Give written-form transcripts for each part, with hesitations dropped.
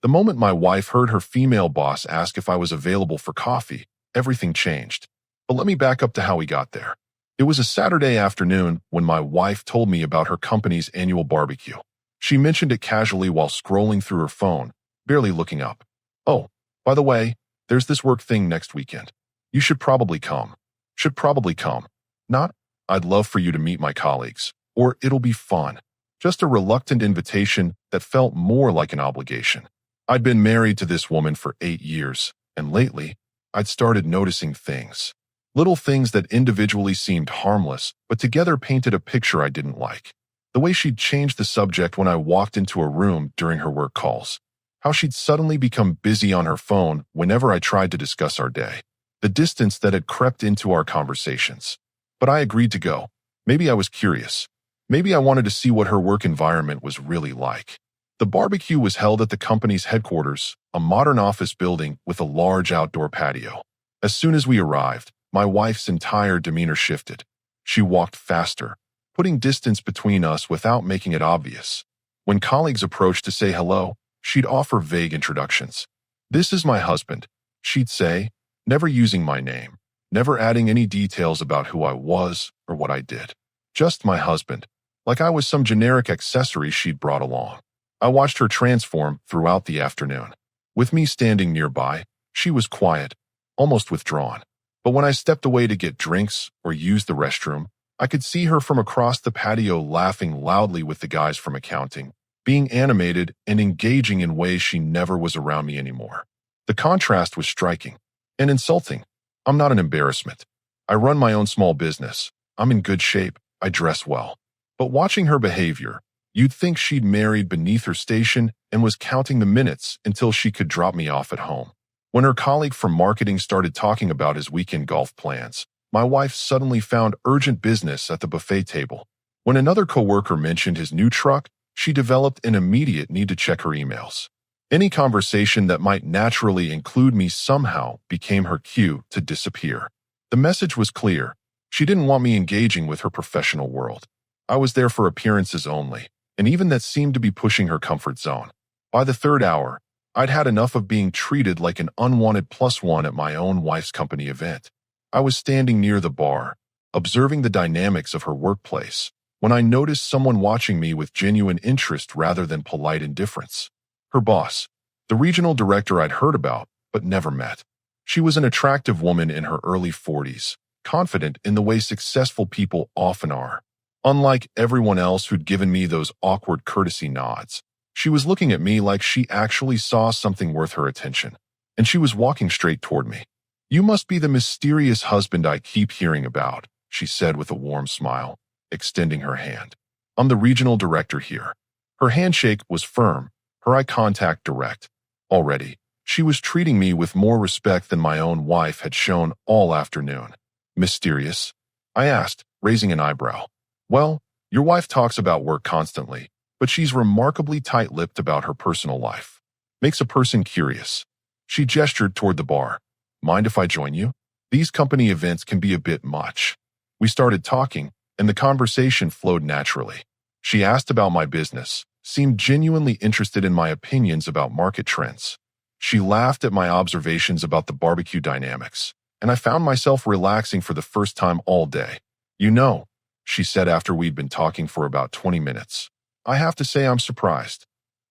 The moment my wife heard her female boss ask if I was available for coffee, everything changed. But let me back up to how we got there. It was a Saturday afternoon when my wife told me about her company's annual barbecue. She mentioned it casually while scrolling through her phone, barely looking up. "Oh, by the way, there's this work thing next weekend. You should probably come." Should probably come. Not, "I'd love for you to meet my colleagues," or "it'll be fun." Just a reluctant invitation that felt more like an obligation. I'd been married to this woman for 8 years, and lately, I'd started noticing things. Little things that individually seemed harmless, but together painted a picture I didn't like. The way she'd changed the subject when I walked into a room during her work calls. How she'd suddenly become busy on her phone whenever I tried to discuss our day. The distance that had crept into our conversations. But I agreed to go. Maybe I was curious. Maybe I wanted to see what her work environment was really like. The barbecue was held at the company's headquarters, a modern office building with a large outdoor patio. As soon as we arrived, my wife's entire demeanor shifted. She walked faster, putting distance between us without making it obvious. When colleagues approached to say hello, she'd offer vague introductions. "This is my husband," she'd say, never using my name, never adding any details about who I was or what I did. Just my husband, like I was some generic accessory she'd brought along. I watched her transform throughout the afternoon. With me standing nearby, she was quiet, almost withdrawn. But when I stepped away to get drinks or use the restroom, I could see her from across the patio laughing loudly with the guys from accounting, being animated and engaging in ways she never was around me anymore. The contrast was striking and insulting. I'm not an embarrassment. I run my own small business. I'm in good shape. I dress well. But watching her behavior, you'd think she'd married beneath her station and was counting the minutes until she could drop me off at home. When her colleague from marketing started talking about his weekend golf plans, my wife suddenly found urgent business at the buffet table. When another coworker mentioned his new truck, she developed an immediate need to check her emails. Any conversation that might naturally include me somehow became her cue to disappear. The message was clear. She didn't want me engaging with her professional world. I was there for appearances only, and even that seemed to be pushing her comfort zone. By the third hour, I'd had enough of being treated like an unwanted +1 at my own wife's company event. I was standing near the bar, observing the dynamics of her workplace, when I noticed someone watching me with genuine interest rather than polite indifference. Her boss, the regional director I'd heard about but never met. She was an attractive woman in her early 40s, confident in the way successful people often are. Unlike everyone else who'd given me those awkward courtesy nods, she was looking at me like she actually saw something worth her attention, and she was walking straight toward me. "You must be the mysterious husband I keep hearing about," she said with a warm smile, extending her hand. "I'm the regional director here." Her handshake was firm, her eye contact direct. Already, she was treating me with more respect than my own wife had shown all afternoon. "Mysterious?" I asked, raising an eyebrow. "Well, your wife talks about work constantly, but she's remarkably tight-lipped about her personal life. Makes a person curious." She gestured toward the bar. "Mind if I join you? These company events can be a bit much." We started talking, and the conversation flowed naturally. She asked about my business, seemed genuinely interested in my opinions about market trends. She laughed at my observations about the barbecue dynamics, and I found myself relaxing for the first time all day. "You know," she said after we'd been talking for about 20 minutes, "I have to say I'm surprised."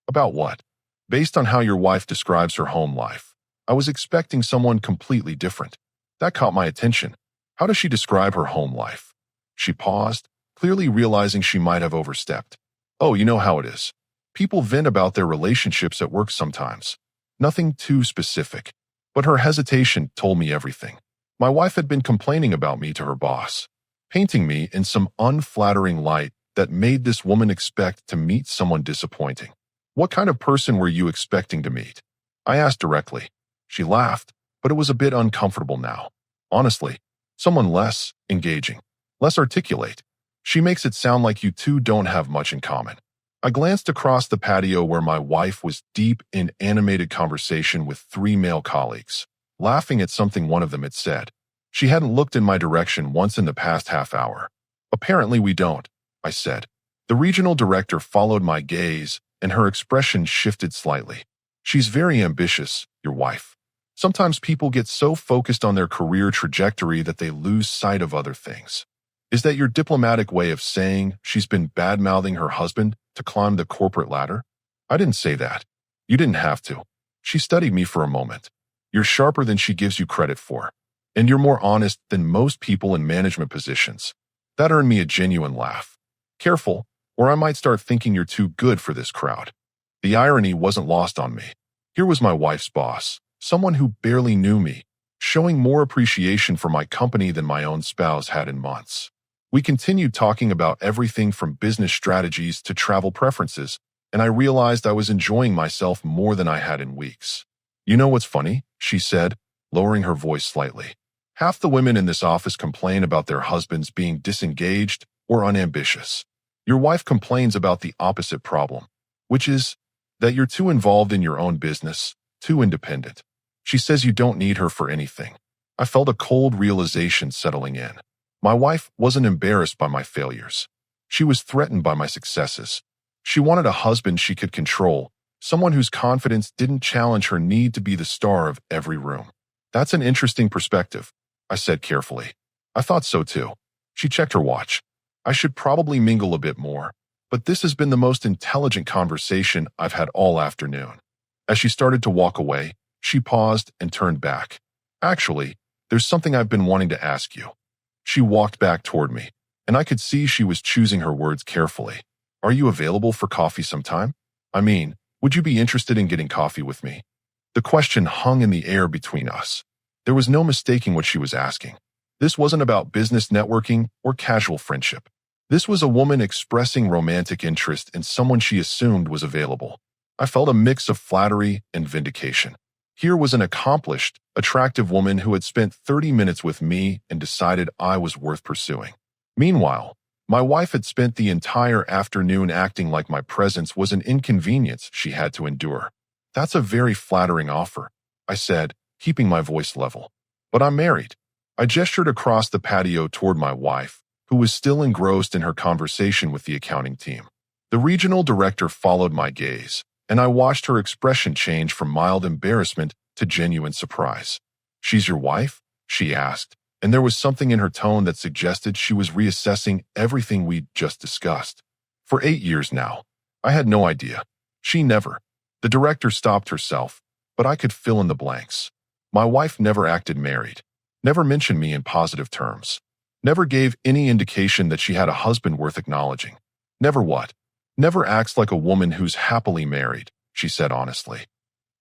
"About what?" "Based on how your wife describes her home life, I was expecting someone completely different." That caught my attention. "How does she describe her home life?" She paused, clearly realizing she might have overstepped. "Oh, you know how it is. People vent about their relationships at work sometimes. Nothing too specific." But her hesitation told me everything. My wife had been complaining about me to her boss, painting me in some unflattering light that made this woman expect to meet someone disappointing. "What kind of person were you expecting to meet?" I asked directly. She laughed, but it was a bit uncomfortable now. "Honestly, someone less engaging, less articulate. She makes it sound like you two don't have much in common." I glanced across the patio where my wife was deep in animated conversation with 3 male colleagues, laughing at something one of them had said. She hadn't looked in my direction once in the past half hour. "Apparently we don't," I said. The regional director followed my gaze, and her expression shifted slightly. She's very ambitious, your wife. Sometimes people get so focused on their career trajectory that they lose sight of other things. Is that your diplomatic way of saying she's been bad-mouthing her husband to climb the corporate ladder? I didn't say that. You didn't have to. She studied me for a moment. You're sharper than she gives you credit for. And you're more honest than most people in management positions. That earned me a genuine laugh. Careful, or I might start thinking you're too good for this crowd. The irony wasn't lost on me. Here was my wife's boss, someone who barely knew me, showing more appreciation for my company than my own spouse had in months. We continued talking about everything from business strategies to travel preferences, and I realized I was enjoying myself more than I had in weeks. You know what's funny? She said, lowering her voice slightly. Half the women in this office complain about their husbands being disengaged or unambitious. Your wife complains about the opposite problem, which is that you're too involved in your own business, too independent. She says you don't need her for anything. I felt a cold realization settling in. My wife wasn't embarrassed by my failures. She was threatened by my successes. She wanted a husband she could control, someone whose confidence didn't challenge her need to be the star of every room. That's an interesting perspective, I said carefully. I thought so too. She checked her watch. I should probably mingle a bit more, but this has been the most intelligent conversation I've had all afternoon. As she started to walk away, she paused and turned back. Actually, there's something I've been wanting to ask you. She walked back toward me, and I could see she was choosing her words carefully. Are you available for coffee sometime? I mean, would you be interested in getting coffee with me? The question hung in the air between us. There was no mistaking what she was asking. This wasn't about business networking or casual friendship. This was a woman expressing romantic interest in someone she assumed was available. I felt a mix of flattery and vindication. Here was an accomplished, attractive woman who had spent 30 minutes with me and decided I was worth pursuing. Meanwhile, my wife had spent the entire afternoon acting like my presence was an inconvenience she had to endure. That's a very flattering offer, I said, keeping my voice level. But I'm married. I gestured across the patio toward my wife, who was still engrossed in her conversation with the accounting team. The regional director followed my gaze, and I watched her expression change from mild embarrassment to genuine surprise. She's your wife? She asked, and there was something in her tone that suggested she was reassessing everything we'd just discussed. For 8 years now. I had no idea. She never. The director stopped herself, but I could fill in the blanks. My wife never acted married, never mentioned me in positive terms, never gave any indication that she had a husband worth acknowledging. Never what? Never acts like a woman who's happily married, she said honestly.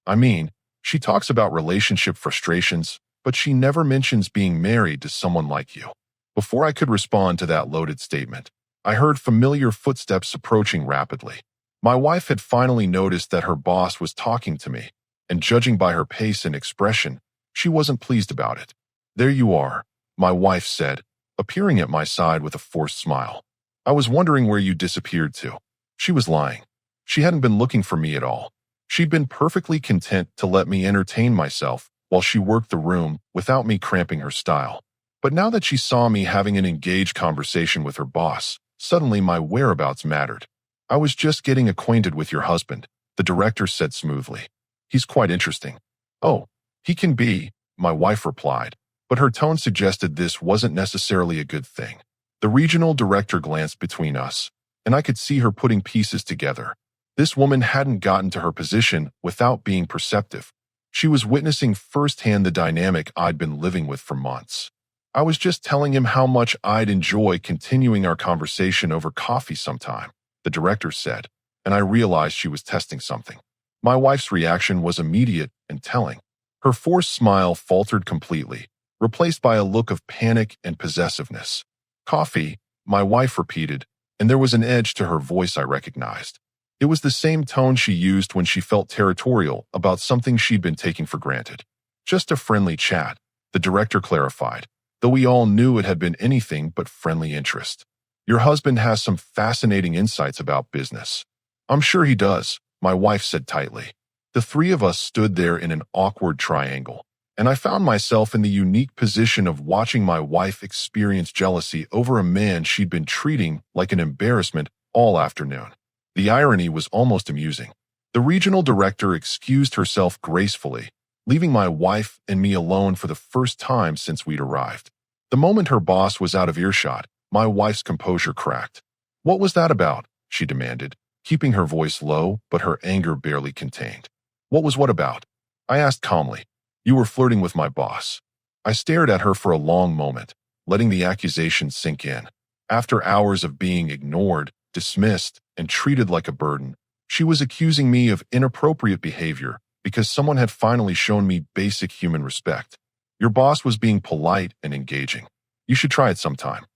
I mean, she talks about relationship frustrations, but she never mentions being married to someone like you. Before I could respond to that loaded statement, I heard familiar footsteps approaching rapidly. My wife had finally noticed that her boss was talking to me, and judging by her pace and expression, she wasn't pleased about it. There you are, my wife said, appearing at my side with a forced smile. I was wondering where you disappeared to. She was lying. She hadn't been looking for me at all. She'd been perfectly content to let me entertain myself while she worked the room without me cramping her style. But now that she saw me having an engaged conversation with her boss, suddenly my whereabouts mattered. I was just getting acquainted with your husband, the director said smoothly. He's quite interesting. Oh, he can be, my wife replied, but her tone suggested this wasn't necessarily a good thing. The regional director glanced between us, and I could see her putting pieces together. This woman hadn't gotten to her position without being perceptive. She was witnessing firsthand the dynamic I'd been living with for months. I was just telling him how much I'd enjoy continuing our conversation over coffee sometime, the director said, and I realized she was testing something. My wife's reaction was immediate and telling. Her forced smile faltered completely, replaced by a look of panic and possessiveness. Coffee, my wife repeated, and there was an edge to her voice I recognized. It was the same tone she used when she felt territorial about something she'd been taking for granted. Just a friendly chat, the director clarified, though we all knew it had been anything but friendly interest. Your husband has some fascinating insights about business. I'm sure he does, my wife said tightly. The three of us stood there in an awkward triangle, and I found myself in the unique position of watching my wife experience jealousy over a man she'd been treating like an embarrassment all afternoon. The irony was almost amusing. The regional director excused herself gracefully, leaving my wife and me alone for the first time since we'd arrived. The moment her boss was out of earshot, my wife's composure cracked. "What was that about?" she demanded, keeping her voice low but her anger barely contained. What about?" I asked calmly. "You were flirting with my boss." I stared at her for a long moment, letting the accusation sink in. After hours of being ignored, dismissed, and treated like a burden, she was accusing me of inappropriate behavior because someone had finally shown me basic human respect. "Your boss was being polite and engaging. You should try it sometime."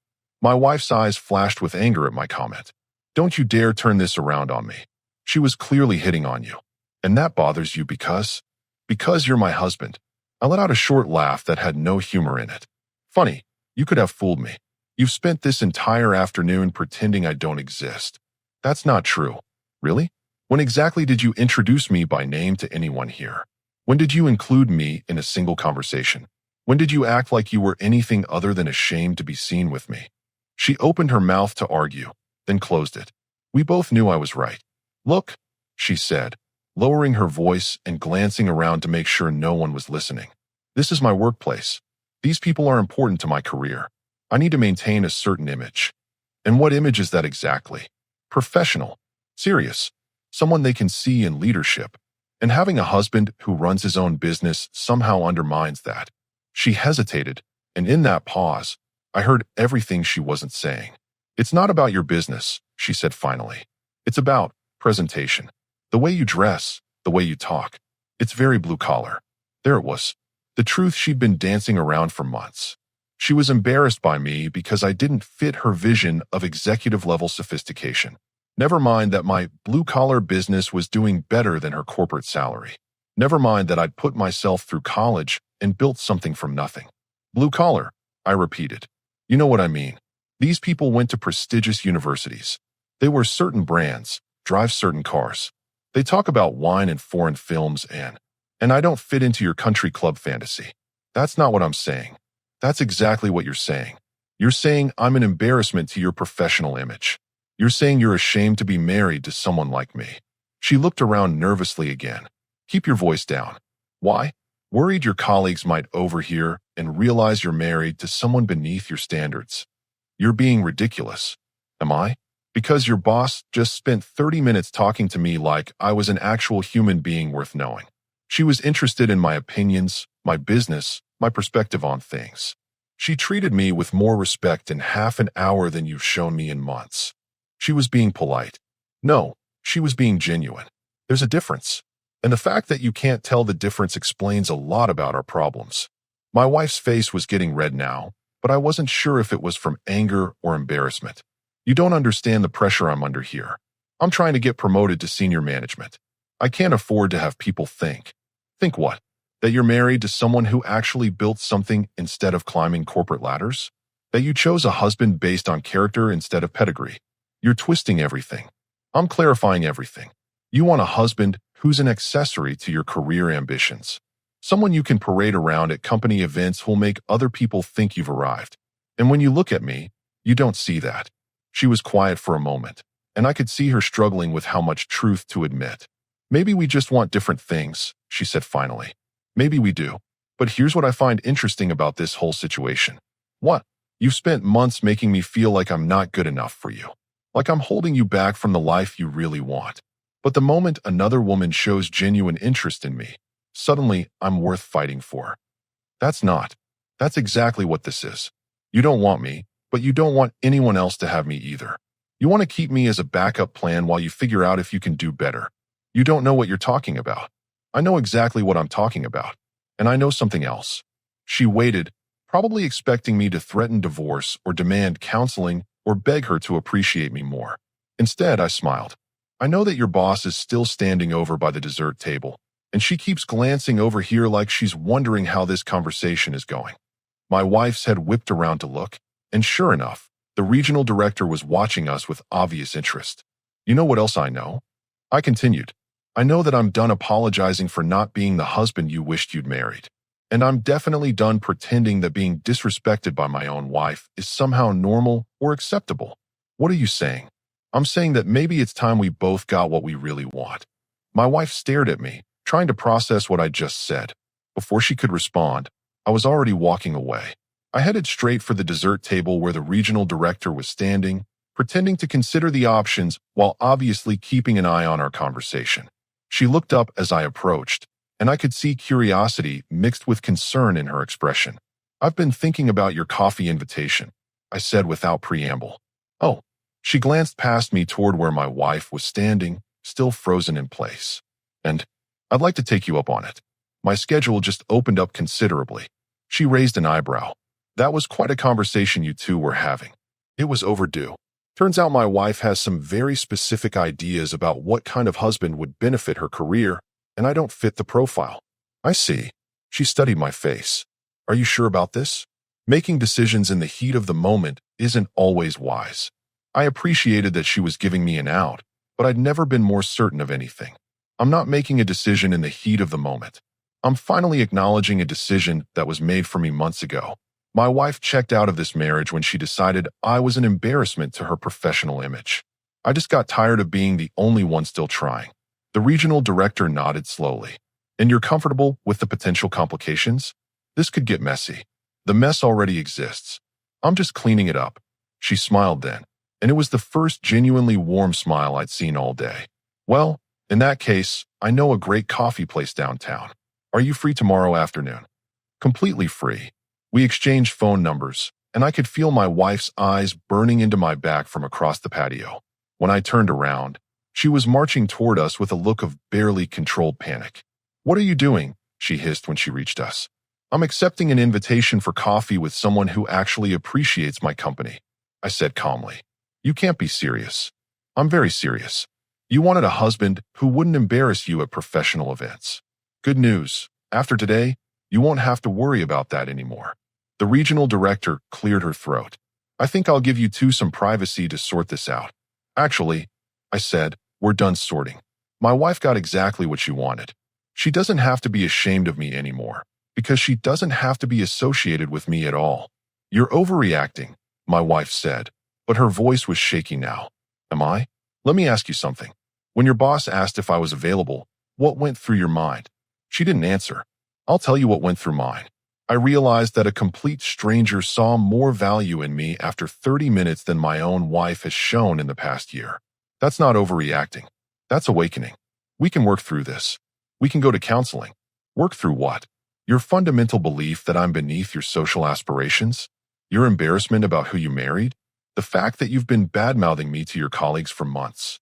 My wife's eyes flashed with anger at my comment. "Don't you dare turn this around on me. She was clearly hitting on you. And that bothers you because you're my husband." I let out a short laugh that had no humor in it. "Funny, you could have fooled me. You've spent this entire afternoon pretending I don't exist." "That's not true." "Really? When exactly did you introduce me by name to anyone here? When did you include me in a single conversation? When did you act like you were anything other than ashamed to be seen with me?" She opened her mouth to argue, then closed it. We both knew I was right. "Look," she said, lowering her voice and glancing around to make sure no one was listening. "This is my workplace. These people are important to my career. I need to maintain a certain image." "And what image is that exactly?" "Professional. Serious. Someone they can see in leadership. And having a husband who runs his own business somehow undermines that." She hesitated, and in that pause, I heard everything she wasn't saying. "It's not about your business," she said finally. "It's about presentation. The way you dress, the way you talk. It's very blue collar." There it was. The truth she'd been dancing around for months. She was embarrassed by me because I didn't fit her vision of executive-level sophistication. Never mind that my blue-collar business was doing better than her corporate salary. Never mind that I'd put myself through college and built something from nothing. "Blue-collar," I repeated. "You know what I mean. These people went to prestigious universities. They wear certain brands, drive certain cars. They talk about wine and foreign films and I don't fit into your country club fantasy." "That's not what I'm saying." "That's exactly what you're saying. You're saying I'm an embarrassment to your professional image. You're saying you're ashamed to be married to someone like me." She looked around nervously again. "Keep your voice down." "Why?" "Worried your colleagues might overhear and realize you're married to someone beneath your standards." "You're being ridiculous." "Am I?" "Because your boss just spent 30 minutes talking to me like I was an actual human being worth knowing. She was interested in my opinions, my business, my perspective on things. She treated me with more respect in half an hour than you've shown me in months." She was being polite. No, she was being genuine. There's a difference. And the fact that you can't tell the difference explains a lot about our problems. My wife's face was getting red now, but I wasn't sure if it was from anger or embarrassment. "You don't understand the pressure I'm under here. I'm trying to get promoted to senior management. I can't afford to have people think." "Think what? That you're married to someone who actually built something instead of climbing corporate ladders? That you chose a husband based on character instead of pedigree? You're twisting everything. I'm clarifying everything. You want a husband who's an accessory to your career ambitions. Someone you can parade around at company events who'll make other people think you've arrived. And when you look at me, you don't see that." She was quiet for a moment, and I could see her struggling with how much truth to admit. "Maybe we just want different things," she said finally. "Maybe we do. But here's what I find interesting about this whole situation." "What?" "You've spent months making me feel like I'm not good enough for you. Like I'm holding you back from the life you really want. But the moment another woman shows genuine interest in me, suddenly I'm worth fighting for." That's exactly what this is. You don't want me, but you don't want anyone else to have me either. You want to keep me as a backup plan while you figure out if you can do better. You don't know what you're talking about. I know exactly what I'm talking about. And I know something else." She waited, probably expecting me to threaten divorce or demand counseling or beg her to appreciate me more. Instead, I smiled. "I know that your boss is still standing over by the dessert table, and she keeps glancing over here like she's wondering how this conversation is going." My wife's head whipped around to look, and sure enough, the regional director was watching us with obvious interest. "You know what else I know?" I continued. "I know that I'm done apologizing for not being the husband you wished you'd married. And I'm definitely done pretending that being disrespected by my own wife is somehow normal or acceptable." "What are you saying?" "I'm saying that maybe it's time we both got what we really want." My wife stared at me, trying to process what I just said. Before she could respond, I was already walking away. I headed straight for the dessert table where the regional director was standing, pretending to consider the options while obviously keeping an eye on our conversation. She looked up as I approached, and I could see curiosity mixed with concern in her expression. "I've been thinking about your coffee invitation," I said without preamble. "Oh." She glanced past me toward where my wife was standing, still frozen in place. "And I'd like to take you up on it. My schedule just opened up considerably." She raised an eyebrow. "That was quite a conversation you two were having. It was overdue. Turns out my wife has some very specific ideas about what kind of husband would benefit her career, and I don't fit the profile." "I see." She studied my face. "Are you sure about this? Making decisions in the heat of the moment isn't always wise." I appreciated that she was giving me an out, but I'd never been more certain of anything. I'm not making a decision in the heat of the moment. I'm finally acknowledging a decision that was made for me months ago. My wife checked out of this marriage when she decided I was an embarrassment to her professional image. I just got tired of being the only one still trying. The regional director nodded slowly. "And you're comfortable with the potential complications? This could get messy. The mess already exists. I'm just cleaning it up." She smiled then, and it was the first genuinely warm smile I'd seen all day. "Well, in that case, I know a great coffee place downtown. Are you free tomorrow afternoon?" "Completely free." We exchanged phone numbers, and I could feel my wife's eyes burning into my back from across the patio. When I turned around, she was marching toward us with a look of barely controlled panic. "What are you doing?" she hissed when she reached us. "I'm accepting an invitation for coffee with someone who actually appreciates my company," I said calmly. "You can't be serious." "I'm very serious. You wanted a husband who wouldn't embarrass you at professional events. Good news. After today, you won't have to worry about that anymore." The regional director cleared her throat. "I think I'll give you two some privacy to sort this out." "Actually," I said, "we're done sorting. My wife got exactly what she wanted. She doesn't have to be ashamed of me anymore, because she doesn't have to be associated with me at all." "You're overreacting," my wife said, but her voice was shaky now. "Am I? Let me ask you something. When your boss asked if I was available, what went through your mind?" She didn't answer. I'll tell you what went through mine. I realized that a complete stranger saw more value in me after 30 minutes than my own wife has shown in the past year. That's not overreacting. That's awakening. We can work through this. We can go to counseling. Work through what? Your fundamental belief that I'm beneath your social aspirations? Your embarrassment about who you married? The fact that you've been bad-mouthing me to your colleagues for months?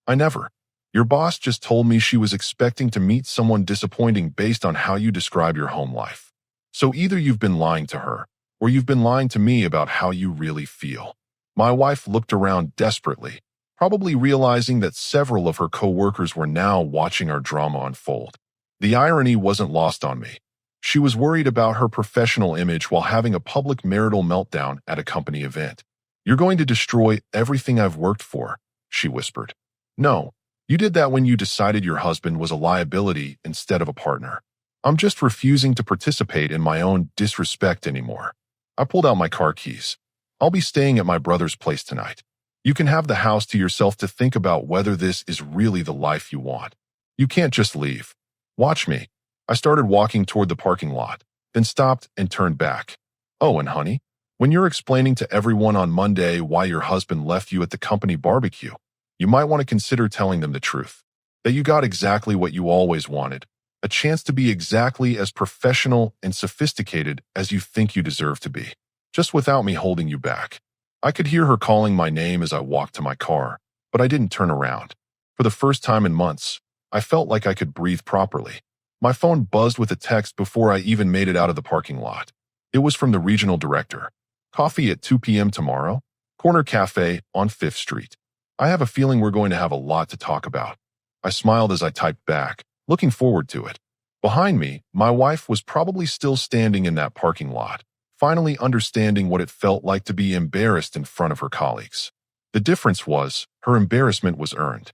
I never. Your boss just told me she was expecting to meet someone disappointing based on how you describe your home life. So either you've been lying to her, or you've been lying to me about how you really feel. My wife looked around desperately, probably realizing that several of her co-workers were now watching our drama unfold. The irony wasn't lost on me. She was worried about her professional image while having a public marital meltdown at a company event. "You're going to destroy everything I've worked for," she whispered. "No, you did that when you decided your husband was a liability instead of a partner. I'm just refusing to participate in my own disrespect anymore." I pulled out my car keys. "I'll be staying at my brother's place tonight. You can have the house to yourself to think about whether this is really the life you want. You can't just leave. Watch me." I started walking toward the parking lot, then stopped and turned back. "Oh, and honey, when you're explaining to everyone on Monday why your husband left you at the company barbecue, you might want to consider telling them the truth. That you got exactly what you always wanted. A chance to be exactly as professional and sophisticated as you think you deserve to be, just without me holding you back." I could hear her calling my name as I walked to my car, but I didn't turn around. For the first time in months, I felt like I could breathe properly. My phone buzzed with a text before I even made it out of the parking lot. It was from the regional director. "Coffee at 2 p.m. tomorrow? Corner Cafe on 5th Street. I have a feeling we're going to have a lot to talk about." I smiled as I typed back, looking forward to it. Behind me, my wife was probably still standing in that parking lot, finally understanding what it felt like to be embarrassed in front of her colleagues. The difference was, her embarrassment was earned.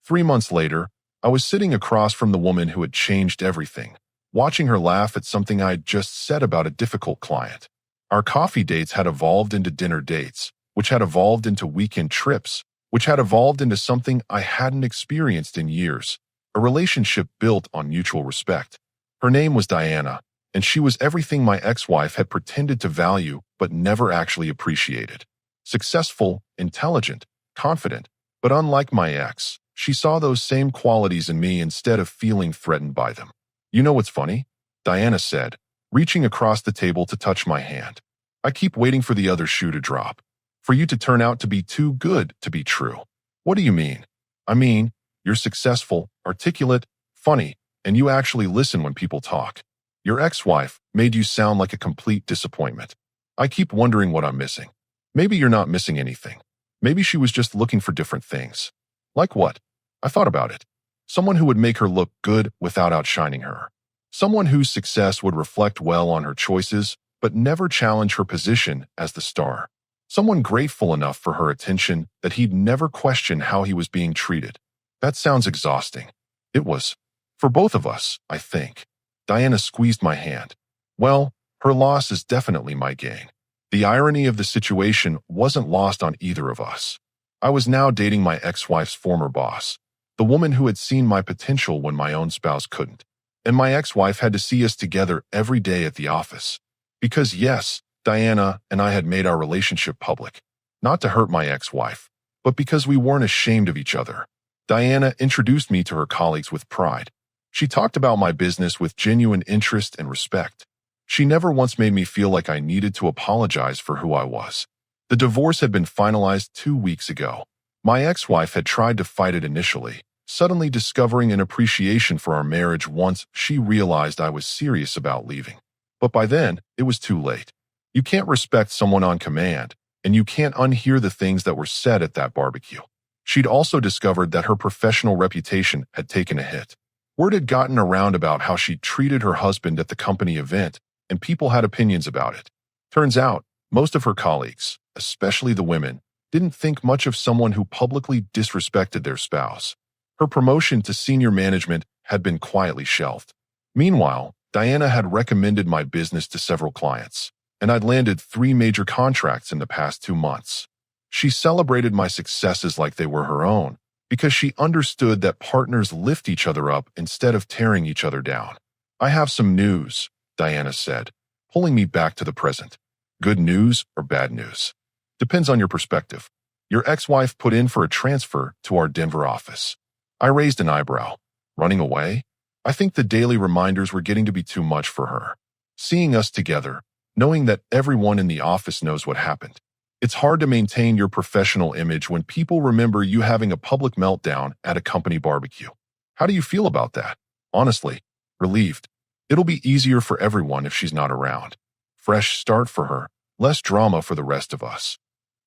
3 months later, I was sitting across from the woman who had changed everything, watching her laugh at something I had just said about a difficult client. Our coffee dates had evolved into dinner dates, which had evolved into weekend trips, which had evolved into something I hadn't experienced in years, a relationship built on mutual respect. Her name was Diana, and she was everything my ex-wife had pretended to value but never actually appreciated. Successful, intelligent, confident, but unlike my ex, she saw those same qualities in me instead of feeling threatened by them. You know what's funny? Diana said, reaching across the table to touch my hand. I keep waiting for the other shoe to drop. For you to turn out to be too good to be true. What do you mean? I mean, you're successful, articulate, funny, and you actually listen when people talk. Your ex-wife made you sound like a complete disappointment. I keep wondering what I'm missing. Maybe you're not missing anything. Maybe she was just looking for different things. Like what? I thought about it. Someone who would make her look good without outshining her. Someone whose success would reflect well on her choices, but never challenge her position as the star. Someone grateful enough for her attention that he'd never question how he was being treated. That sounds exhausting. It was. For both of us, I think. Diana squeezed my hand. Well, her loss is definitely my gain. The irony of the situation wasn't lost on either of us. I was now dating my ex-wife's former boss, the woman who had seen my potential when my own spouse couldn't. And my ex-wife had to see us together every day at the office. Because yes, Diana and I had made our relationship public. Not to hurt my ex-wife, but because we weren't ashamed of each other. Diana introduced me to her colleagues with pride. She talked about my business with genuine interest and respect. She never once made me feel like I needed to apologize for who I was. The divorce had been finalized 2 weeks ago. My ex-wife had tried to fight it initially, suddenly discovering an appreciation for our marriage once she realized I was serious about leaving. But by then, it was too late. You can't respect someone on command, and you can't unhear the things that were said at that barbecue. She'd also discovered that her professional reputation had taken a hit. Word had gotten around about how she'd treated her husband at the company event, and people had opinions about it. Turns out, most of her colleagues, especially the women, didn't think much of someone who publicly disrespected their spouse. Her promotion to senior management had been quietly shelved. Meanwhile, Diana had recommended my business to several clients, and I'd landed 3 major contracts in the past 2 months. She celebrated my successes like they were her own, because she understood that partners lift each other up instead of tearing each other down. I have some news, Diana said, pulling me back to the present. Good news or bad news? Depends on your perspective. Your ex-wife put in for a transfer to our Denver office. I raised an eyebrow. Running away? I think the daily reminders were getting to be too much for her. Seeing us together, knowing that everyone in the office knows what happened. It's hard to maintain your professional image when people remember you having a public meltdown at a company barbecue. How do you feel about that? Honestly, relieved. It'll be easier for everyone if she's not around. Fresh start for her, less drama for the rest of us.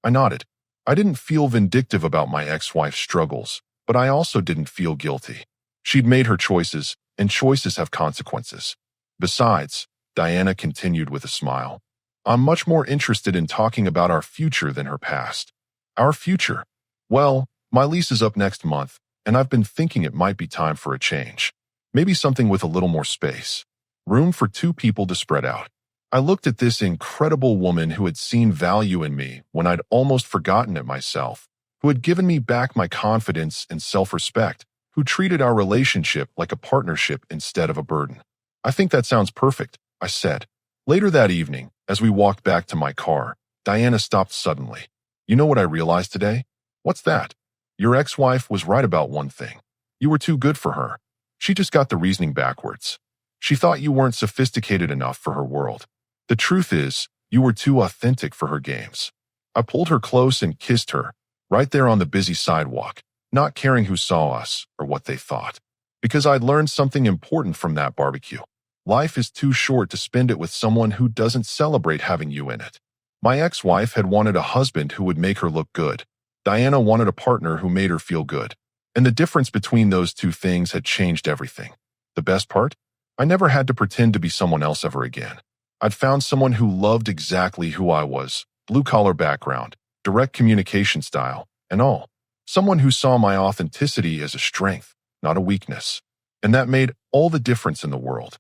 I nodded. I didn't feel vindictive about my ex-wife's struggles, but I also didn't feel guilty. She'd made her choices, and choices have consequences. Besides, Diana continued with a smile, I'm much more interested in talking about our future than her past. Our future? Well, my lease is up next month, and I've been thinking it might be time for a change. Maybe something with a little more space. Room for 2 people to spread out. I looked at this incredible woman who had seen value in me when I'd almost forgotten it myself, who had given me back my confidence and self-respect, who treated our relationship like a partnership instead of a burden. I think that sounds perfect, I said. Later that evening, as we walked back to my car, Diana stopped suddenly. You know what I realized today? What's that? Your ex-wife was right about one thing. You were too good for her. She just got the reasoning backwards. She thought you weren't sophisticated enough for her world. The truth is, you were too authentic for her games. I pulled her close and kissed her, right there on the busy sidewalk, not caring who saw us or what they thought. Because I'd learned something important from that barbecue. Life is too short to spend it with someone who doesn't celebrate having you in it. My ex-wife had wanted a husband who would make her look good. Diana wanted a partner who made her feel good. And the difference between those 2 things had changed everything. The best part? I never had to pretend to be someone else ever again. I'd found someone who loved exactly who I was, blue-collar background, direct communication style, and all. Someone who saw my authenticity as a strength, not a weakness. And that made all the difference in the world.